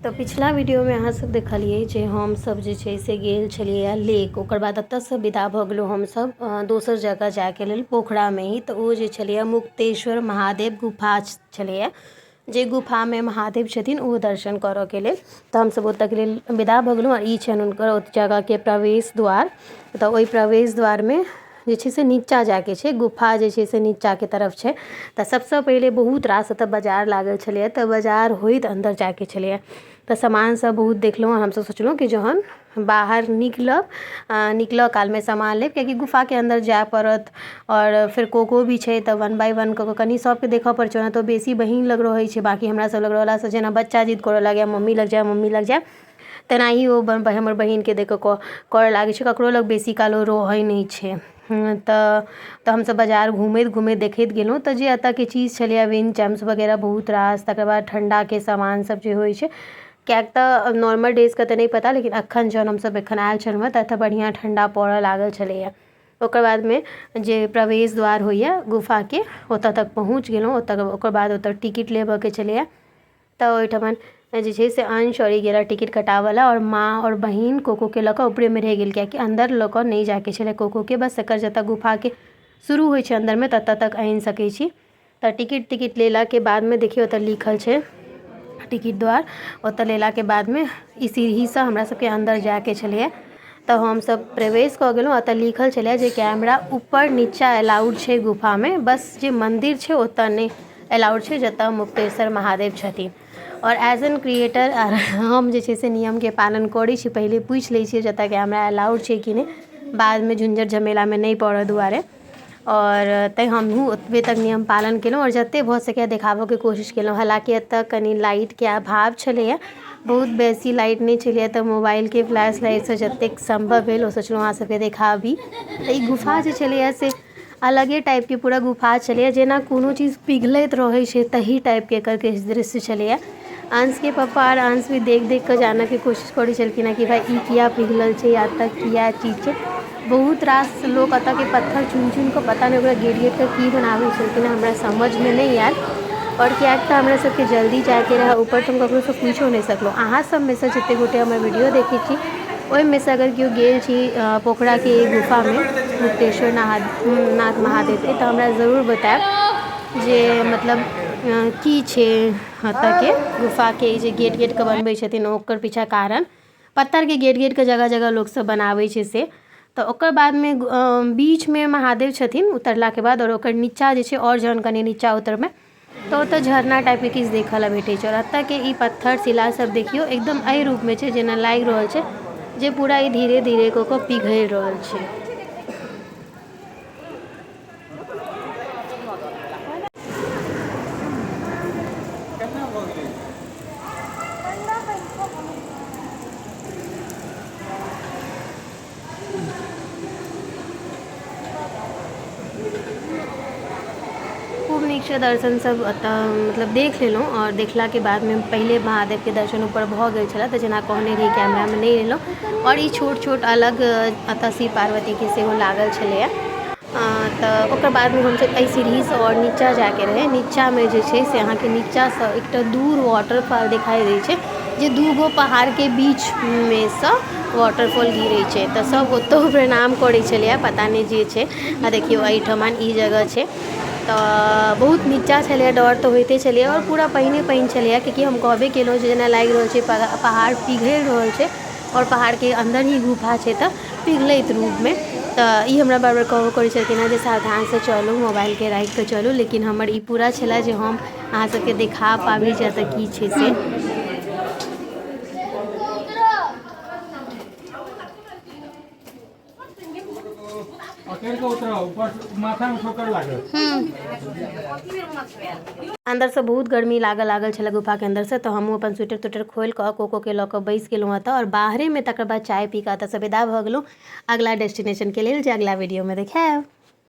तो पिछला वीडियो में अहाँ सब देखलिए जे हम सब जे छै से गेल छलिए लेक, ओकर बाद एतऽसँ विदा भऽ गेलहुँ हमसब दोसर जगह जाके लेल पोखरा में ही। तो ओ जे छलिए मुक्तेश्वर महादेव गुफा छलिए, जे गुफा में महादेव छथिन ओ दर्शन करऽ के लेल। तो हमसब ओतऽ के लेल विदा भऽ गेलहुँ और ई छनि हुनकर ओत जगह के प्रवेश द्वार। तो ओहि प्रवेश द्वार में जे छै से नीचा जाके छै, गुफा जे छै से नीचा के तरफ छै। तो सबसँ पहिले बहुत रास एतऽ बाजार लागल छलिए, तो बाजार होइत अंदर जाके छलिए। तो सामान सब बहुत देखलहुँ और हमसब सोचलहुँ कि जहन बाहर निकलऽ काल में सामान लेब, कियाकि गुफा के अंदर जाए पड़त और फिर कोको भी छै। तो 1 बाय 1 कऽ कनी सबके देखऽ पड़ै छै, तो बेसी बहिन लग रहै छै, बाकी हमरा सब लग रहलासँ जेना बच्चा जिद करऽ लागैए मम्मी लग जाए मम्मी लग जाए, तेनाही ओ हमर बहिनके देख कऽ करऽ लागै छै, ककरो लग बेसी काल ओ रहै नहि छै। तो हमसब बाजार घूमैत घूमैत देखैत गेलहुँ। तो जे एतऽके चीज छलिए विंड चाइम्स वगैरह बहुत रास, तकर बाद ठण्डाके सामान सब जे होइ छै, किएक तऽ नॉर्मल डेजके तऽ नहीं पता, लेकिन अखन जहन हमसब एखन आयल छलहुँ तऽ एतऽ बढ़िआँ ठण्डा पड़ऽ लागल छलैए। ओकर बादमे जे प्रवेश द्वार होइए गुफाके ओतऽ तक पहुँच गेलहुँ। ओकर बाद ओतऽ टिकट लेबऽके छलैए। तऽ ओहिठमन जे छै से अंश और गेला टिकट कटावला, और माँ और बहिन कोकोके लऽ कऽ ऊपरेमे रहि गेल, कियाकि अंदर लऽ कऽ नहीं जाके छलै कोकोके, बस एकर जतऽ गुफाके शुरू होइ छै अंदरमे ततऽ तक आनि सकै छी। तऽ टिकट लेलाके बादमे देखियौ ओतऽ लिखल छै टिकट द्वार, ओतऽ लेलाके बादमे ई सीढ़ीसँ हमरा सबके अंदर जाके छलैए। तऽ हमसब प्रवेश कऽ गेलहुँ। ओतऽ लिखल छलै जे कैमरा ऊपर नीचा अलाउड छै गुफा में, बस जे मंदिर छै ओतऽ नहीं अलाउड छै जतऽ मुक्तेश्वर महादेव छथिन। और एज एन क्रिएटर हम जे छै से नियमके पालन करै छी, पहिले पूछि लै छियै जतऽ कैमरा अलाउड छै कि नहीं, बादमे झंझट झमेलामे नहीं पड़ऽ दुआरे। और तैँ हमहूँ ओतबे तक नियम पालन केलहुँ और जतेक भऽ सकै देखाबऽके कोशिश केलहुँ। हालाँकि एतऽ कनि लाइटके अभाव छलैए, बहुत बेसी लाइट नहीं छलैए, तऽ मोबाइलके फ्लैश लाइटसँ जतेक संभव भेल ओ सोचलहुँ अहाँ सबके देखाबी। तऽ ई गुफा जे छलैए से अलगे टाइपके पूरा गुफा छलैए, जेना कोनो चीज पिघलैत रहै छै तही टाइपके एकर दृश्य छलैए। अंशके पप्पा और अंश भी देख कऽ जानऽके कोशिश करै छलखिन हेँ कि भाई ई किया पिघलल छै या तऽ किया चीज छै। बहुत रास लोग एतऽके पत्थर चुनि कऽ पता नहीं ओकरा गेट कऽ की बनाबै छलखिन, हमरा समझमे नहीं आयल। और किएक तऽ हमरा सबके जल्दी जाके रहै ऊपर, तऽ हम ककरोसँ पूछिओ नहीं सकलहुँ। अहाँ सबमे सँ जतेक गोटे हमर वीडियो देखै छी ओहिमे से अगर केओ गेल छी पोखराके गुफामे मुक्तेश्वर नाथ महादेवके, तऽ हमरा ज़रूर बताएब जे मतलब की छै एतऽके गुफाके जे गेट बनबै छथिन ओकर पीछा कारण। पत्थरके गेटके जगह जगह लोक सब बनाबै छै से। तऽ ओकर बादमे बीचमे महादेव छथिन उतरलाके बाद, और ओकर नीचा जे छै और जहन कनि नीचा उतरबै तऽ ओतऽ झरना टाइपके किछु देखऽ लए भेटै छै। और एतऽके ई पत्थर शिला सब देखियौ एकदम एहि रूपमे छै जेना लागि रहल छै जे पूरा ई धीरे धीरे कऽ कऽ पिघलि रहल छै। खूब नीकसँ दर्शन सब एतऽ मतलब देख लेलहुँ। और देखलाके बादमे पहिले महादेवके दर्शन ऊपर भऽ गेल छलै, तऽ जेना कहने रही कैमरामे नहीं लेलहुँ। और ई छोट छोट अलग एतऽ शिव पार्वतीके सेहो लागल छलैए। तऽ ओकर बादमे हमसब एहि सीढ़ीसँ और नीचा जाके रहै। नीचामे जे छै से अहाँके नीचासँ एकटा दूर वाटरफॉल दिखाई दै छै, जे 2 गो पहाड़के बीचमे सँ वाटरफॉल गिरै छै। तऽ सब ओतहु प्रणाम करै छलैए, पता नहीं जे छै। आ देखियौ एहिठमन ई जगह छै। तऽ बहुत नीचा छलैए, डर तऽ होइते छलैए और पूरा पानि छलैए, कियाकि हम कहबे केलहुँ जे जेना लागि रहल छै पहाड़ पिघलि रहल छै और पहाड़के अंदर ही गुफा छै तऽ पिघलैत रूपमे। तऽ ई हमरा बार बार कहबो करै छलखिन हेँ जे सावधानसँ चलू, मोबाइलके राखि कऽ चलू, लेकिन हमर ई पूरा छलए जे हम अहाँ सबके देखा पाबी जे एतऽ की छै से। अंदर से बहुत गर्मी लागल छलै गुफाके अंदर से, तो हमहूँ अपन स्वेटर ट्वेटर खोलि कऽ कोकोके लऽ कऽ बैसि गेलहुँ एतऽ। और बाहरेमे तकर बाद चाय पी कऽ एतऽसँ विदा भऽ गेलहुँ अगला डेस्टिनेशनके लेल, जे अगला वीडियोमे देखायब।